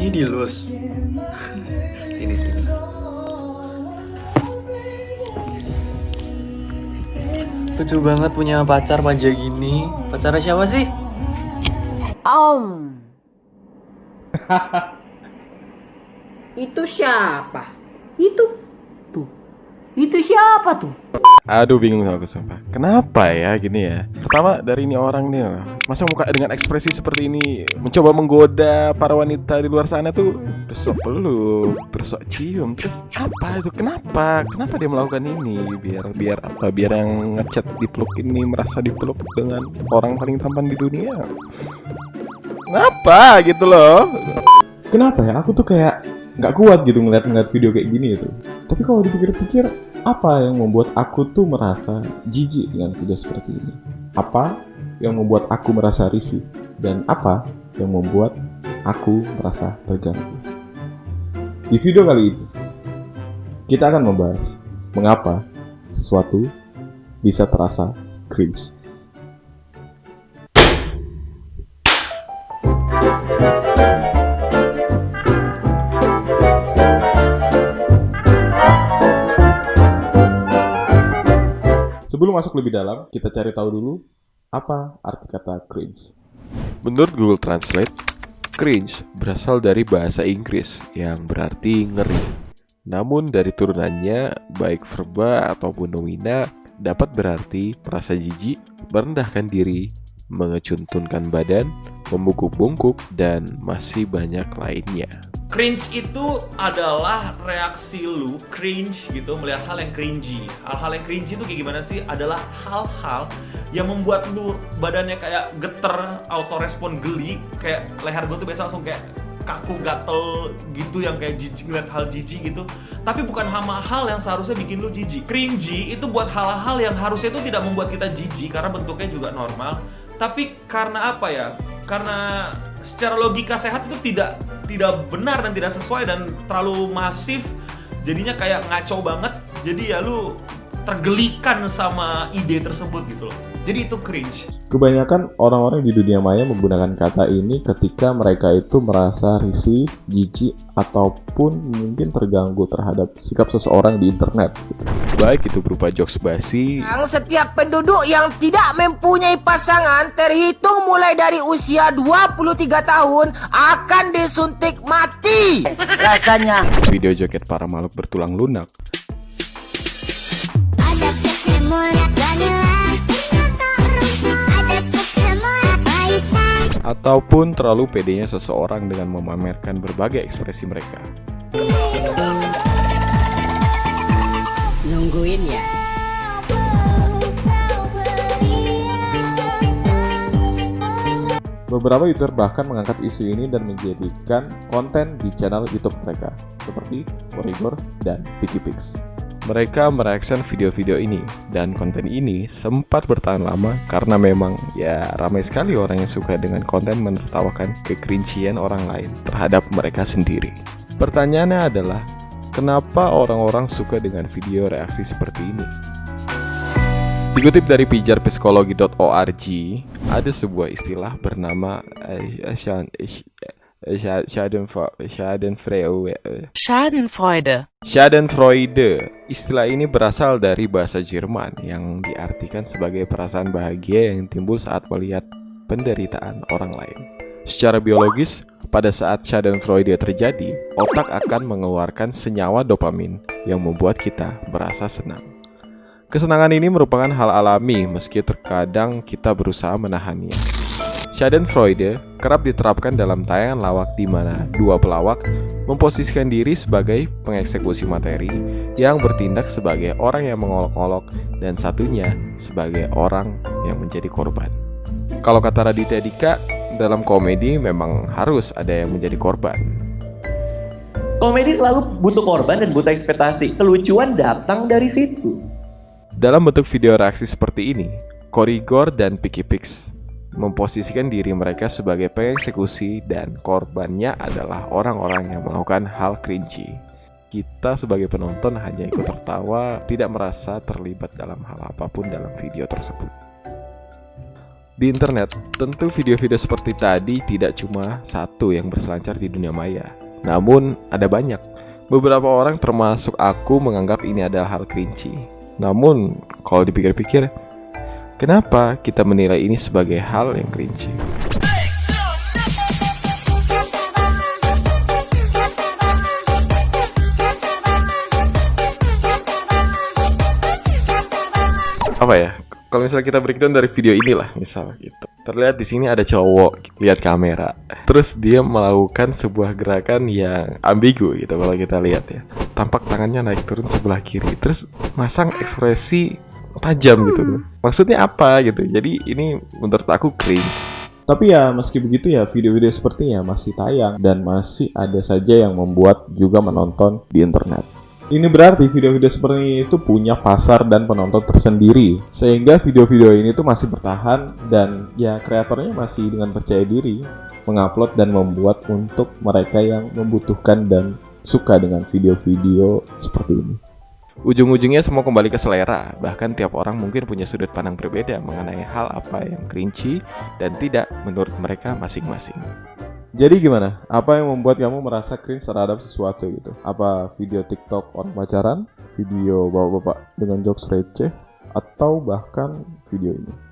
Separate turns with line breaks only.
Ini dilus. Sini sini. Lucu banget punya pacar manja gini. Pacarnya siapa sih?
Itu siapa? Itu siapa tuh?
Aduh, bingung aku sumpah. Kenapa ya gini ya? Pertama dari ini orang nih loh. Masa muka dengan ekspresi seperti ini mencoba menggoda para wanita di luar sana tuh. Terus sok peluk, terus sok cium, terus apa itu? Kenapa? Kenapa dia melakukan ini? Biar apa? Biar yang ngechat dipeluk ini merasa dipeluk dengan orang paling tampan di dunia. Kenapa gitu loh? Kenapa ya? Aku tuh kayak nggak kuat gitu ngeliat video kayak gini itu. Tapi kalau dipikir-pikir, apa yang membuat aku tuh merasa jijik dengan video seperti ini? Apa yang membuat aku merasa risih? Dan apa yang membuat aku merasa terganggu? Di video kali ini, kita akan membahas mengapa sesuatu bisa terasa cringe. Sebelum masuk lebih dalam, kita cari tahu dulu apa arti kata cringe. Menurut Google Translate, cringe berasal dari bahasa Inggris yang berarti ngeri. Namun dari turunannya, baik verba ataupun nomina dapat berarti merasa jijik, merendahkan diri, mengecuntunkan badan, membungkuk-bungkuk, dan masih banyak lainnya.
Cringe itu adalah reaksi lu cringe gitu melihat hal yang cringy. Hal-hal yang cringy itu kayak gimana sih? Adalah hal-hal yang membuat lu badannya kayak geter, auto respon geli. Kayak leher gue tuh biasa langsung kayak kaku, gatel gitu, yang kayak jijik ngeliat hal jijik gitu. Tapi bukan hal yang seharusnya bikin lu jijik. Cringy itu buat hal-hal yang harusnya itu tidak membuat kita jijik karena bentuknya juga normal. Tapi karena apa ya? Karena secara logika sehat itu tidak benar dan tidak sesuai dan terlalu masif, jadinya kayak ngaco banget. Jadi ya lu tergelikan sama ide tersebut gitu loh. Jadi itu cringe.
Kebanyakan orang-orang di dunia maya menggunakan kata ini ketika mereka itu merasa risih, jijik, ataupun mungkin terganggu terhadap sikap seseorang di internet. Baik itu berupa jokes basi.
Setiap penduduk yang tidak mempunyai pasangan terhitung mulai dari usia 23 tahun akan disuntik mati. Rasanya.
Video joget para makhluk bertulang lunak. Ataupun terlalu pedenya seseorang dengan memamerkan berbagai ekspresi mereka.
Nungguin ya.
Beberapa YouTuber bahkan mengangkat isu ini dan menjadikan konten di channel YouTube mereka, seperti Korigor dan PickyPix. Mereka mereaction video-video ini, dan konten ini sempat bertahan lama karena memang ya ramai sekali orang yang suka dengan konten menertawakan kekrincian orang lain terhadap mereka sendiri. Pertanyaannya adalah, kenapa orang-orang suka dengan video reaksi seperti ini? Dikutip dari pijarpsikologi.org, ada sebuah istilah bernama Schadenfreude. Istilah ini berasal dari bahasa Jerman yang diartikan sebagai perasaan bahagia yang timbul saat melihat penderitaan orang lain. Secara biologis, pada saat Schadenfreude terjadi, otak akan mengeluarkan senyawa dopamin yang membuat kita merasa senang. Kesenangan ini merupakan hal alami meski terkadang kita berusaha menahannya. Schadenfreude kerap diterapkan dalam tayangan lawak di mana dua pelawak memposisikan diri sebagai pengeksekusi materi yang bertindak sebagai orang yang mengolok-olok dan satunya sebagai orang yang menjadi korban. Kalau kata Raditya Dika, dalam komedi memang harus ada yang menjadi korban.
Komedi selalu butuh korban dan butuh ekspektasi. Kelucuan datang dari situ.
Dalam bentuk video reaksi seperti ini, Korigor dan PickyPix memposisikan diri mereka sebagai pengeksekusi dan korbannya adalah orang-orang yang melakukan hal cringy. Kita sebagai penonton hanya ikut tertawa, tidak merasa terlibat dalam hal apapun dalam video tersebut. Di internet, tentu video-video seperti tadi tidak cuma satu yang berselancar di dunia maya. Namun, ada banyak. Beberapa orang termasuk aku menganggap ini adalah hal cringy. Namun, kalau dipikir-pikir, kenapa kita menilai ini sebagai hal yang cringy? Apa ya? Kalau misalnya kita breakdown dari video inilah, misalnya gitu. Terlihat di sini ada cowok lihat kamera, terus dia melakukan sebuah gerakan yang ambigu gitu kalau kita lihat ya. Tampak tangannya naik turun sebelah kiri, terus masang ekspresi tajam gitu. Maksudnya apa gitu? Jadi ini menurut aku cringe.
Tapi ya meski begitu ya video-video sepertinya masih tayang dan masih ada saja yang membuat juga menonton di internet. Ini berarti video-video seperti itu punya pasar dan penonton tersendiri. Sehingga video-video ini tuh masih bertahan dan ya kreatornya masih dengan percaya diri mengupload dan membuat untuk mereka yang membutuhkan dan suka dengan video-video seperti ini.
Ujung-ujungnya semua kembali ke selera. Bahkan tiap orang mungkin punya sudut pandang berbeda mengenai hal apa yang cringy dan tidak menurut mereka masing-masing.
Jadi gimana? Apa yang membuat kamu merasa cringe terhadap sesuatu gitu? Apa video TikTok orang pacaran? Video bapak-bapak dengan jokes receh? Atau bahkan video ini?